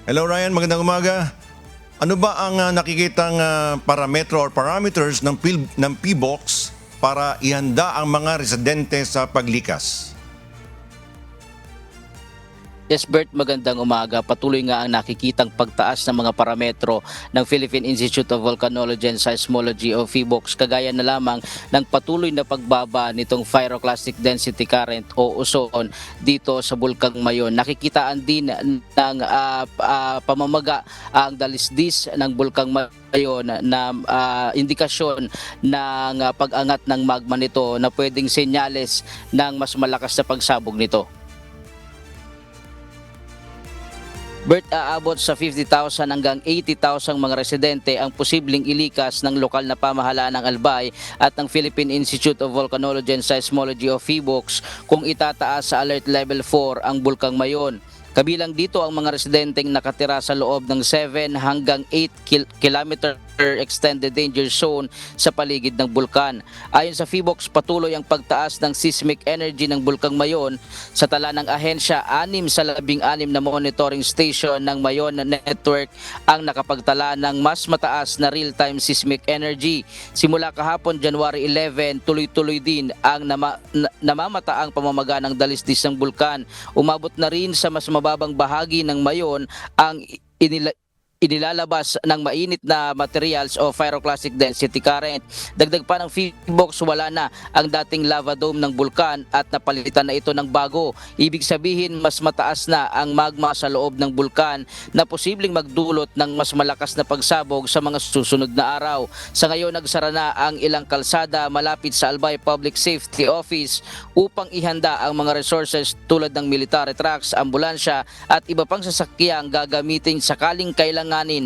Hello Ryan, magandang umaga. Ano ba ang nakikitang parametro or parameters ng PBOX para ihanda ang mga residente sa paglikas? Yes, Bert, magandang umaga. Patuloy nga ang nakikitang pagtaas ng mga parametro ng Philippine Institute of Volcanology and Seismology o PHIVOLCS, kagaya na lamang ng patuloy na pagbaba nitong pyroclastic density current o uson dito sa Bulkang Mayon. Nakikitaan din ng pamamaga ang dalisdis ng Bulkang Mayon na indikasyon ng pag-angat ng magma nito na pwedeng senyales ng mas malakas na pagsabog nito. Bert, aabot sa 50,000 hanggang 80,000 mga residente ang posibleng ilikas ng lokal na pamahalaan ng Albay at ng Philippine Institute of Volcanology and Seismology o PHIVOLCS kung itataas sa Alert Level 4 ang Bulkang Mayon. Kabilang dito ang mga residenteng nakatira sa loob ng 7 hanggang 8 kilometer extended danger zone sa paligid ng bulkan. Ayon sa PHIVOLCS, patuloy ang pagtaas ng seismic energy ng Bulkang Mayon. Sa tala ng ahensya, 6 sa 16 na monitoring station ng Mayon Network ang nakapagtala ng mas mataas na real-time seismic energy. Simula kahapon, January 11, tuloy-tuloy din ang namamataang pamamaga ng dalisdis ng bulkan. Umabot na rin sa mas mababang bahagi ng Mayon ang inilalabas ng mainit na materials o pyroclastic density current. Dagdag pa ng PHIVOLCS, wala na ang dating lava dome ng bulkan at napalitan na ito ng bago. Ibig sabihin, mas mataas na ang magma sa loob ng bulkan na posibleng magdulot ng mas malakas na pagsabog sa mga susunod na araw. Sa ngayon, nagsara na ang ilang kalsada malapit sa Albay Public Safety Office upang ihanda ang mga resources tulad ng military trucks, ambulansya at iba pang sasakyang gagamitin sakaling kailanganin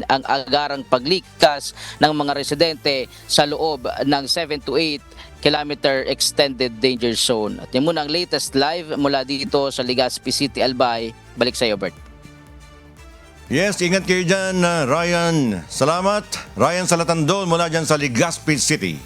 ang agarang paglikas ng mga residente sa loob ng 7 to 8 kilometer extended danger zone. At yan muna ang latest live mula dito sa Legazpi City, Albay. Balik sa iyo, Bert. Yes, ingat kayo dyan, Ryan. Salamat. Ryan Salatandon mula dyan sa Legazpi City.